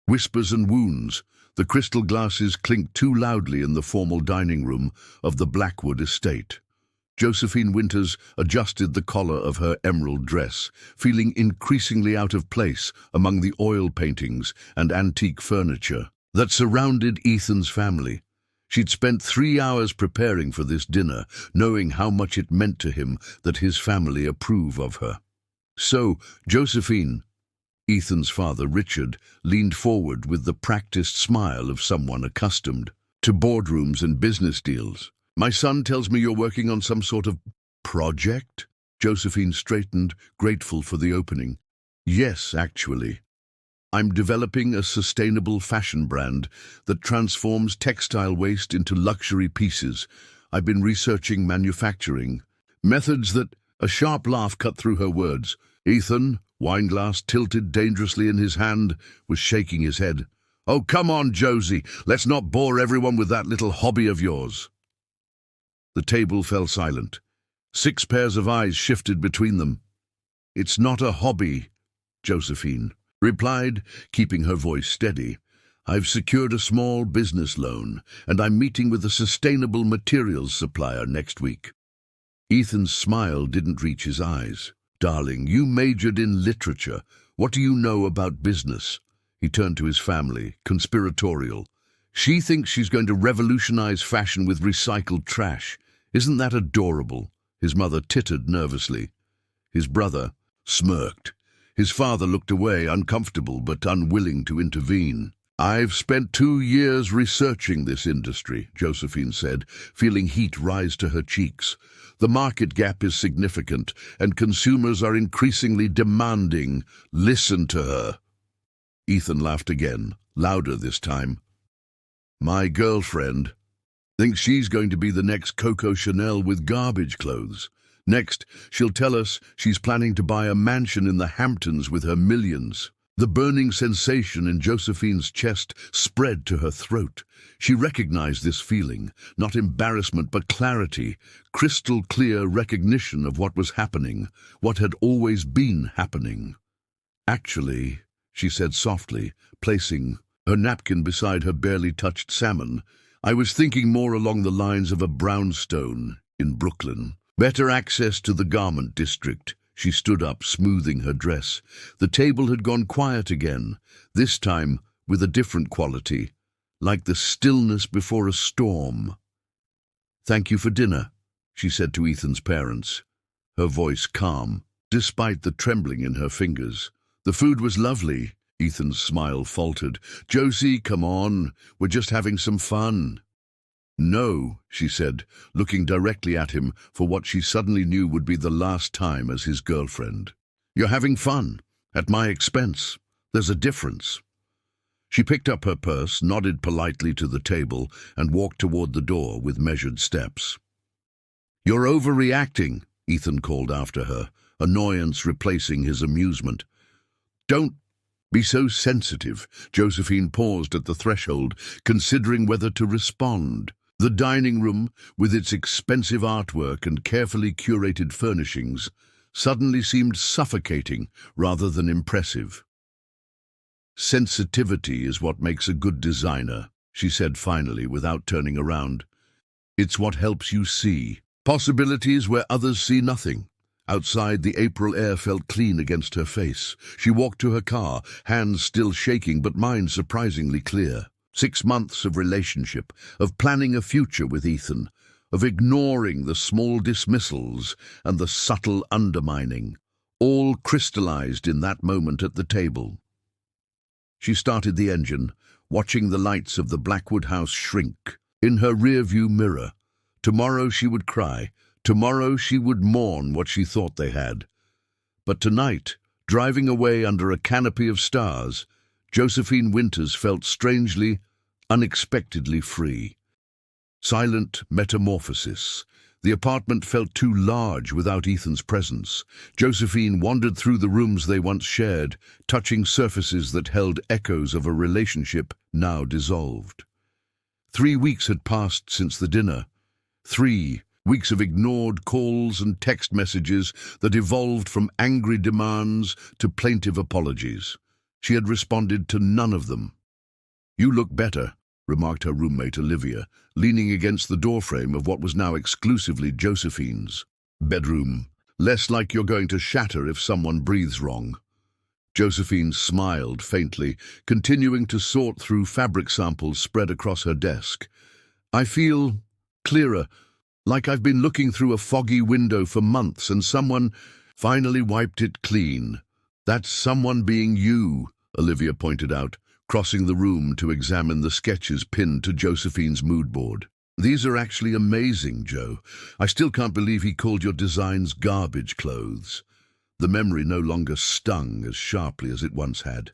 Whispers and wounds. The crystal glasses clinked too loudly in the formal dining room of the Blackwood estate. Josephine Winters adjusted the collar of her emerald dress, feeling increasingly out of place among the oil paintings and antique furniture that surrounded Ethan's family. She'd spent 3 hours preparing for this dinner, knowing how much it meant to him that his family approve of her. So, Josephine, Ethan's father, Richard, leaned forward with the practiced smile of someone accustomed to boardrooms and business deals. "My son tells me you're working on some sort of project?" Josephine straightened, grateful for the opening. "Yes, actually. I'm developing a sustainable fashion brand that transforms textile waste into luxury pieces. I've been researching manufacturing methods that—" A sharp laugh cut through her words. Ethan, wineglass tilted dangerously in his hand, was shaking his head. "Oh, come on, Josie. Let's not bore everyone with that little hobby of yours." The table fell silent. 6 pairs of eyes shifted between them. "It's not a hobby," Josephine replied, keeping her voice steady. "I've secured a small business loan, and I'm meeting with a sustainable materials supplier next week." Ethan's smile didn't reach his eyes. "Darling, you majored in literature. What do you know about business?" He turned to his family, conspiratorial. "She thinks she's going to revolutionize fashion with recycled trash. Isn't that adorable?" His mother tittered nervously. His brother smirked. His father looked away, uncomfortable but unwilling to intervene. "I've spent 2 years researching this industry," Josephine said, feeling heat rise to her cheeks. "The market gap is significant, and consumers are increasingly demanding. Listen to her." Ethan laughed again, louder this time. "My girlfriend thinks she's going to be the next Coco Chanel with garbage clothes. Next, she'll tell us she's planning to buy a mansion in the Hamptons with her millions." The burning sensation in Josephine's chest spread to her throat. She recognized this feeling, not embarrassment but clarity, crystal clear recognition of what was happening, what had always been happening. "Actually," she said softly, placing her napkin beside her barely touched salmon, "I was thinking more along the lines of a brownstone in Brooklyn. Better access to the garment district." She stood up, smoothing her dress. The table had gone quiet again, this time with a different quality, like the stillness before a storm. "Thank you for dinner," she said to Ethan's parents, her voice calm, despite the trembling in her fingers. "The food was lovely." Ethan's smile faltered. "Josie, come on, we're just having some fun." "No," she said, looking directly at him for what she suddenly knew would be the last time as his girlfriend. "You're having fun, at my expense. There's a difference." She picked up her purse, nodded politely to the table, and walked toward the door with measured steps. "You're overreacting," Ethan called after her, annoyance replacing his amusement. "Don't be so sensitive." Josephine paused at the threshold, considering whether to respond. The dining room, with its expensive artwork and carefully curated furnishings, suddenly seemed suffocating rather than impressive. "Sensitivity is what makes a good designer," she said finally without turning around. "It's what helps you see possibilities where others see nothing." Outside, the April air felt clean against her face. She walked to her car, hands still shaking but mind surprisingly clear. 6 months of relationship, of planning a future with Ethan, of ignoring the small dismissals and the subtle undermining, all crystallized in that moment at the table. She started the engine, watching the lights of the Blackwood house shrink. In her rear-view mirror, tomorrow she would cry, tomorrow she would mourn what she thought they had. But tonight, driving away under a canopy of stars, Josephine Winters felt strangely, unexpectedly free. Silent metamorphosis. The apartment felt too large without Ethan's presence. Josephine wandered through the rooms they once shared, touching surfaces that held echoes of a relationship now dissolved. 3 weeks had passed since the dinner. 3 weeks of ignored calls and text messages that evolved from angry demands to plaintive apologies. She had responded to none of them. "You look better," remarked her roommate Olivia, leaning against the doorframe of what was now exclusively Josephine's bedroom. "Less like you're going to shatter if someone breathes wrong." Josephine smiled faintly, continuing to sort through fabric samples spread across her desk. "I feel clearer, like I've been looking through a foggy window for months and someone finally wiped it clean." "That's someone being you," Olivia pointed out, crossing the room to examine the sketches pinned to Josephine's mood board. "These are actually amazing, Joe. I still can't believe he called your designs garbage clothes." The memory no longer stung as sharply as it once had.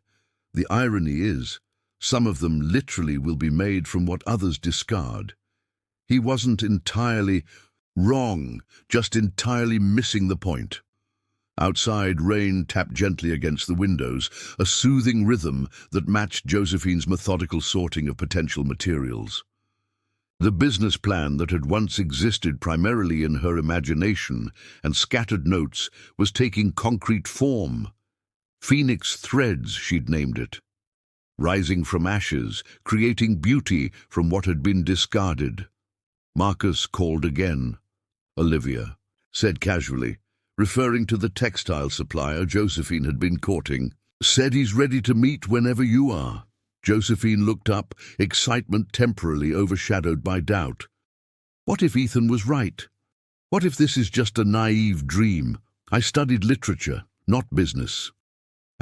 "The irony is, some of them literally will be made from what others discard." He wasn't entirely wrong, just entirely missing the point. Outside, rain tapped gently against the windows, a soothing rhythm that matched Josephine's methodical sorting of potential materials. The business plan that had once existed primarily in her imagination and scattered notes was taking concrete form. Phoenix Threads, she'd named it. Rising from ashes, creating beauty from what had been discarded. Marcus called again. "Olivia," said casually, referring to the textile supplier Josephine had been courting, "said he's ready to meet whenever you are." Josephine looked up, excitement temporarily overshadowed by doubt. What if Ethan was right? What if this is just a naive dream? I studied literature, not business.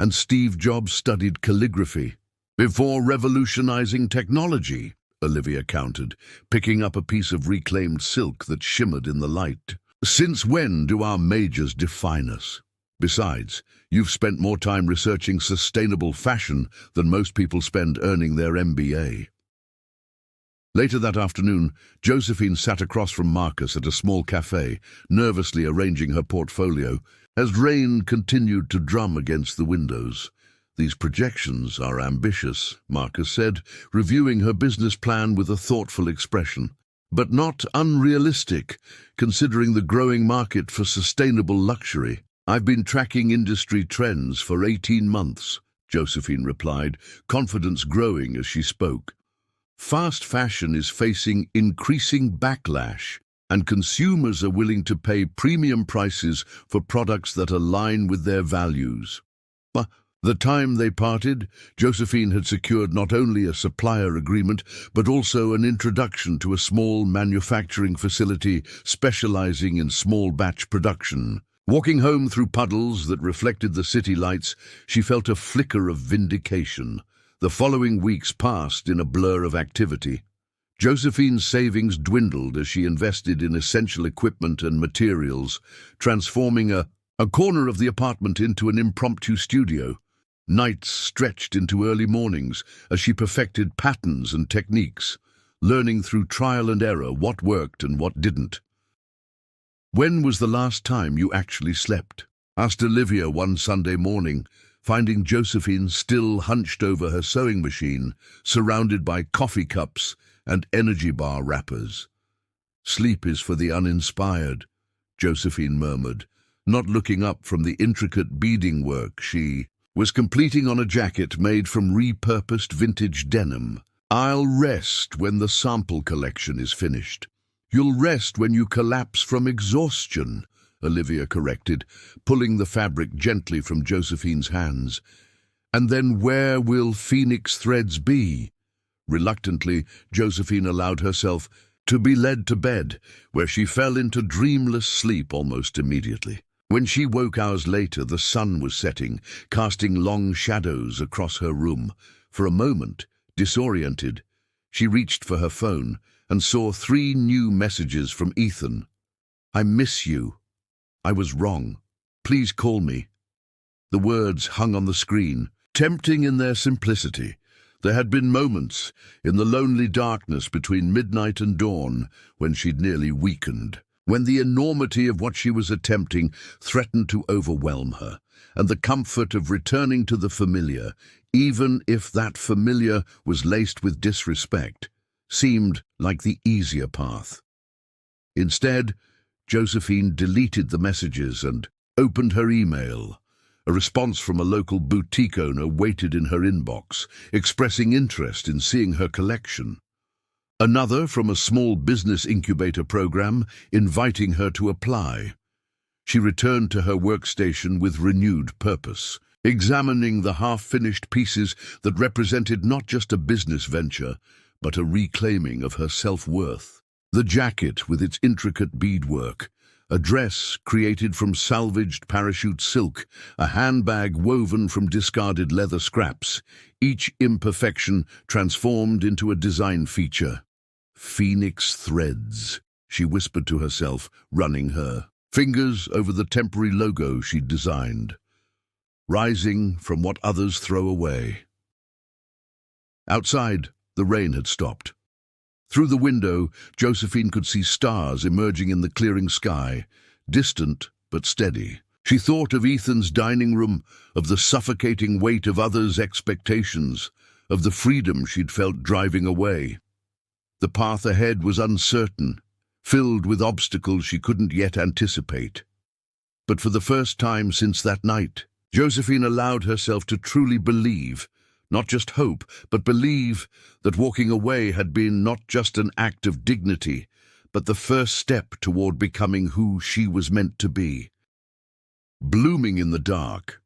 And Steve Jobs studied calligraphy. Before revolutionizing technology, Olivia countered, picking up a piece of reclaimed silk that shimmered in the light. "Since when do our majors define us? Besides, you've spent more time researching sustainable fashion than most people spend earning their MBA." Later that afternoon, Josephine sat across from Marcus at a small cafe, nervously arranging her portfolio, as rain continued to drum against the windows. "These projections are ambitious," Marcus said, reviewing her business plan with a thoughtful expression. "But not unrealistic, considering the growing market for sustainable luxury. I've been tracking industry trends for 18 months, Josephine replied, confidence growing as she spoke. Fast fashion is facing increasing backlash, and consumers are willing to pay premium prices for products that align with their values. By the time they parted, Josephine had secured not only a supplier agreement, but also an introduction to a small manufacturing facility specializing in small batch production. Walking home through puddles that reflected the city lights, she felt a flicker of vindication. The following weeks passed in a blur of activity. Josephine's savings dwindled as she invested in essential equipment and materials, transforming a corner of the apartment into an impromptu studio. Nights stretched into early mornings as she perfected patterns and techniques, learning through trial and error what worked and what didn't. "When was the last time you actually slept?" asked Olivia one Sunday morning, finding Josephine still hunched over her sewing machine, surrounded by coffee cups and energy bar wrappers. "Sleep is for the uninspired," Josephine murmured, not looking up from the intricate beading work she was completing on a jacket made from repurposed vintage denim. "I'll rest when the sample collection is finished." "You'll rest when you collapse from exhaustion," Olivia corrected, pulling the fabric gently from Josephine's hands. "And then where will Phoenix Threads be?" Reluctantly, Josephine allowed herself to be led to bed, where she fell into dreamless sleep almost immediately. When she woke hours later, the sun was setting, casting long shadows across her room. For a moment, disoriented, she reached for her phone and saw 3 new messages from Ethan. "I miss you. I was wrong. Please call me." The words hung on the screen, tempting in their simplicity. There had been moments in the lonely darkness between midnight and dawn when she'd nearly weakened, when the enormity of what she was attempting threatened to overwhelm her, and the comfort of returning to the familiar, even if that familiar was laced with disrespect, seemed like the easier path. Instead, Josephine deleted the messages and opened her email. A response from a local boutique owner waited in her inbox, expressing interest in seeing her collection. Another from a small business incubator program, inviting her to apply. She returned to her workstation with renewed purpose, examining the half-finished pieces that represented not just a business venture, but a reclaiming of her self-worth. The jacket with its intricate beadwork, a dress created from salvaged parachute silk, a handbag woven from discarded leather scraps, each imperfection transformed into a design feature. Phoenix threads, she whispered to herself, running her fingers over the temporary logo she'd designed, rising from what others throw away. Outside, the rain had stopped. Through the window, Josephine could see stars emerging in the clearing sky, distant but steady. She thought of Ethan's dining room, of the suffocating weight of others' expectations, of the freedom she'd felt driving away. The path ahead was uncertain, filled with obstacles she couldn't yet anticipate. But for the first time since that night, Josephine allowed herself to truly believe, not just hope, but believe that walking away had been not just an act of dignity, but the first step toward becoming who she was meant to be. Blooming in the dark.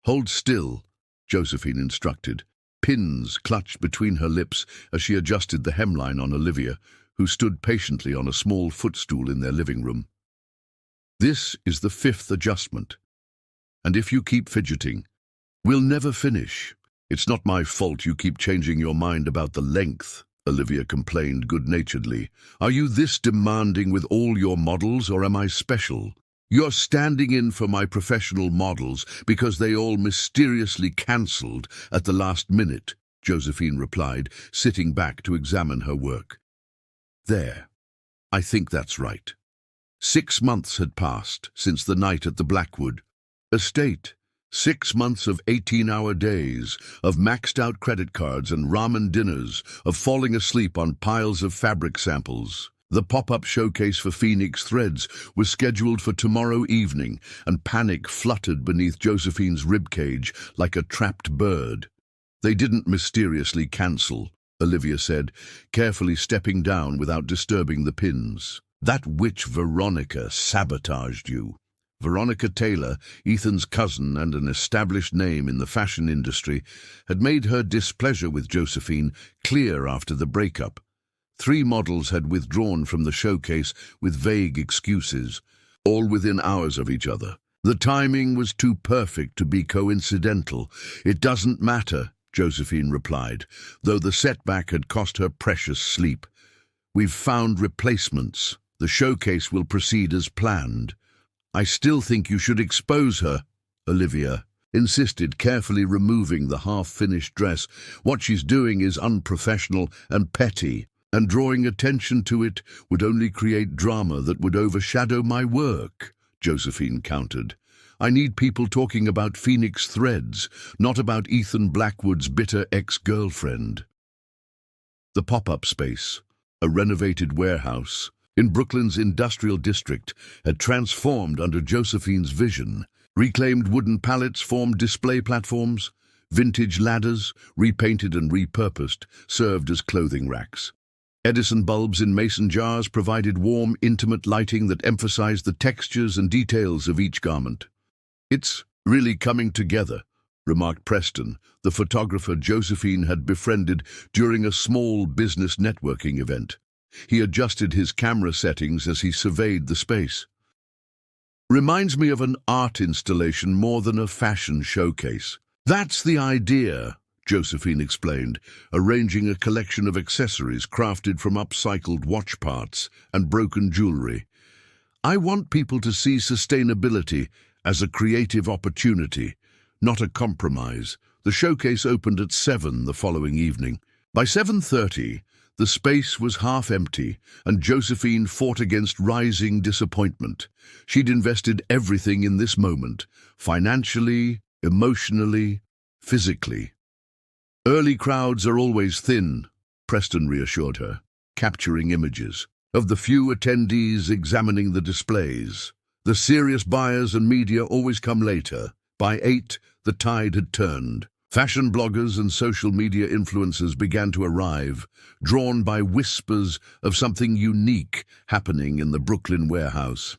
"Hold still," Josephine instructed, pins clutched between her lips as she adjusted the hemline on Olivia, who stood patiently on a small footstool in their living room. "This is the 5th adjustment, and if you keep fidgeting, we'll never finish." "It's not my fault you keep changing your mind about the length," Olivia complained good-naturedly. "Are you this demanding with all your models, or am I special? You're standing in for my professional models because they all mysteriously cancelled at the last minute," Josephine replied, sitting back to examine her work. "There. I think that's right." 6 months had passed since the night at the Blackwood estate. 6 months of 18-hour days, of maxed-out credit cards and ramen dinners, of falling asleep on piles of fabric samples. The pop-up showcase for Phoenix Threads was scheduled for tomorrow evening, and panic fluttered beneath Josephine's ribcage like a trapped bird. "They didn't mysteriously cancel," Olivia said, carefully stepping down without disturbing the pins. "That witch Veronica sabotaged you." Veronica Taylor, Ethan's cousin and an established name in the fashion industry, had made her displeasure with Josephine clear after the breakup. 3 models had withdrawn from the showcase with vague excuses, all within hours of each other. The timing was too perfect to be coincidental. "It doesn't matter," Josephine replied, though the setback had cost her precious sleep. "We've found replacements. The showcase will proceed as planned." "I still think you should expose her," Olivia insisted, carefully removing the half-finished dress. "What she's doing is unprofessional and petty, and drawing attention to it would only create drama that would overshadow my work," Josephine countered. "I need people talking about Phoenix Threads, not about Ethan Blackwood's bitter ex-girlfriend." The pop-up space, a renovated warehouse in Brooklyn's industrial district, had transformed under Josephine's vision. Reclaimed wooden pallets formed display platforms. Vintage ladders, repainted and repurposed, served as clothing racks. Edison bulbs in mason jars provided warm, intimate lighting that emphasized the textures and details of each garment. "It's really coming together," remarked Preston, the photographer Josephine had befriended during a small business networking event. He adjusted his camera settings as he surveyed the space. "Reminds me of an art installation more than a fashion showcase." "That's the idea," Josephine explained, arranging a collection of accessories crafted from upcycled watch parts and broken jewelry. "I want people to see sustainability as a creative opportunity, not a compromise." The showcase opened at 7 the following evening. By 7:30, the space was half empty, and Josephine fought against rising disappointment. She'd invested everything in this moment, financially, emotionally, physically. "Early crowds are always thin," Preston reassured her, capturing images of the few attendees examining the displays. The serious buyers and media always come later. By 8, the tide had turned. Fashion bloggers and social media influencers began to arrive, drawn by whispers of something unique happening in the Brooklyn warehouse.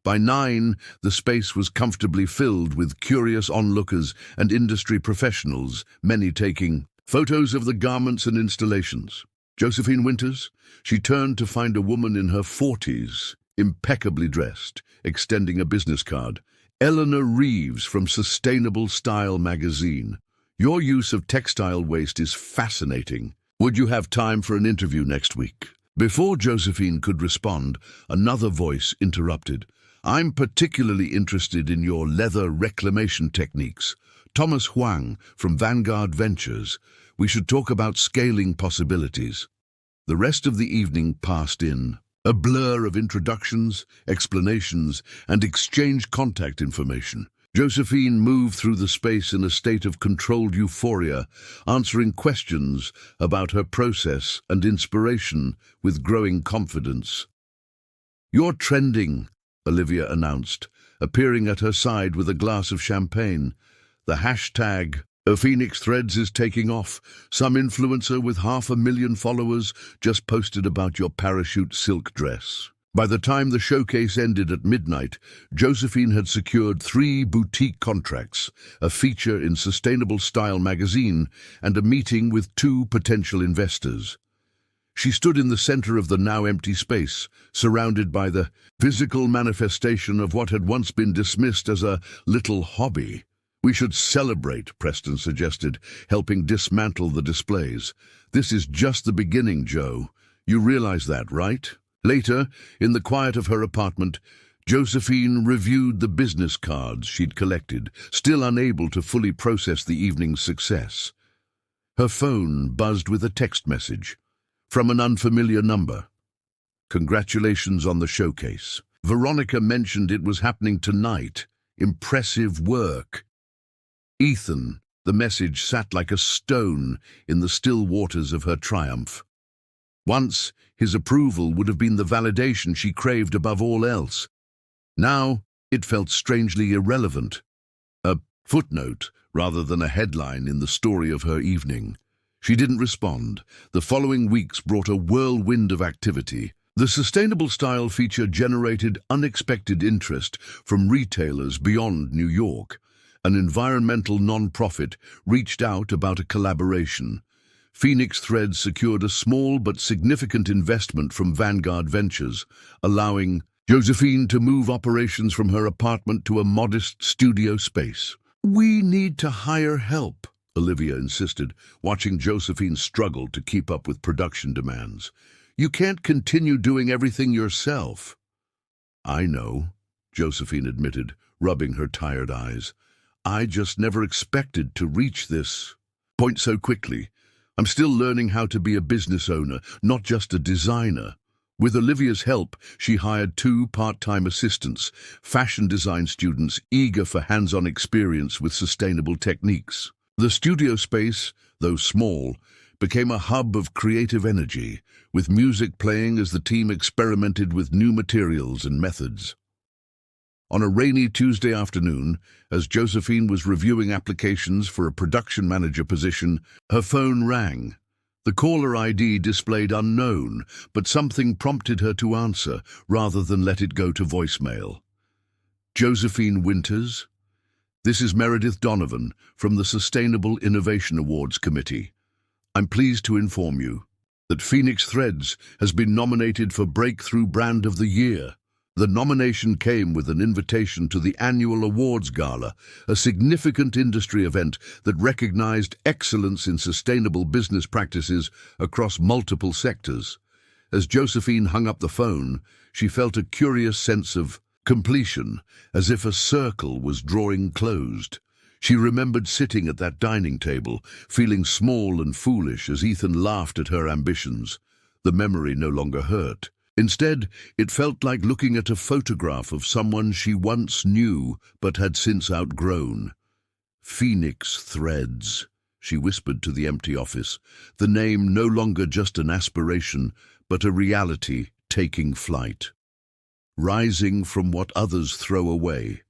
By 9, the space was comfortably filled with curious onlookers and industry professionals, many taking photos of the garments and installations. Josephine Winters? She turned to find a woman in her 40s, impeccably dressed, extending a business card. Eleanor Reeves from Sustainable Style magazine. Your use of textile waste is fascinating. Would you have time for an interview next week? Before Josephine could respond, another voice interrupted. I'm particularly interested in your leather reclamation techniques. Thomas Huang from Vanguard Ventures. We should talk about scaling possibilities. The rest of the evening passed in a blur of introductions, explanations, and exchanged contact information. Josephine moved through the space in a state of controlled euphoria, answering questions about her process and inspiration with growing confidence. You're trending, Olivia announced, appearing at her side with a glass of champagne. The hashtag Phoenix Threads is taking off. Some influencer with 500,000 followers just posted about your parachute silk dress. By the time the showcase ended at midnight, Josephine had secured 3 boutique contracts, a feature in Sustainable Style magazine, and a meeting with 2 potential investors. She stood in the center of the now empty space, surrounded by the physical manifestation of what had once been dismissed as a little hobby. We should celebrate, Preston suggested, helping dismantle the displays. This is just the beginning, Joe. You realize that, right? Later, in the quiet of her apartment, Josephine reviewed the business cards she'd collected, still unable to fully process the evening's success. Her phone buzzed with a text message from an unfamiliar number. Congratulations on the showcase. Veronica mentioned it was happening tonight. Impressive work. Ethan, the message sat like a stone in the still waters of her triumph. Once, his approval would have been the validation she craved above all else. Now, it felt strangely irrelevant. A footnote rather than a headline in the story of her evening. She didn't respond. The following weeks brought a whirlwind of activity. The Sustainable Style feature generated unexpected interest from retailers beyond New York. An environmental non-profit reached out about a collaboration. Phoenix Threads secured a small but significant investment from Vanguard Ventures, allowing Josephine to move operations from her apartment to a modest studio space. We need to hire help, Olivia insisted, watching Josephine struggle to keep up with production demands. You can't continue doing everything yourself. I know, Josephine admitted, rubbing her tired eyes. I just never expected to reach this point so quickly. I'm still learning how to be a business owner, not just a designer. With Olivia's help, she hired 2 part-time assistants, fashion design students eager for hands-on experience with sustainable techniques. The studio space, though small, became a hub of creative energy, with music playing as the team experimented with new materials and methods. On a rainy Tuesday afternoon, as Josephine was reviewing applications for a production manager position, her phone rang. The caller ID displayed unknown, but something prompted her to answer rather than let it go to voicemail. Josephine Winters? This is Meredith Donovan from the Sustainable Innovation Awards Committee. I'm pleased to inform you that Phoenix Threads has been nominated for Breakthrough Brand of the Year. The nomination came with an invitation to the annual awards gala, a significant industry event that recognized excellence in sustainable business practices across multiple sectors. As Josephine hung up the phone, she felt a curious sense of completion, as if a circle was drawing closed. She remembered sitting at that dining table, feeling small and foolish as Ethan laughed at her ambitions. The memory no longer hurt. Instead, it felt like looking at a photograph of someone she once knew but had since outgrown. Phoenix Threads, she whispered to the empty office, the name no longer just an aspiration, but a reality taking flight. rising from what others throw away.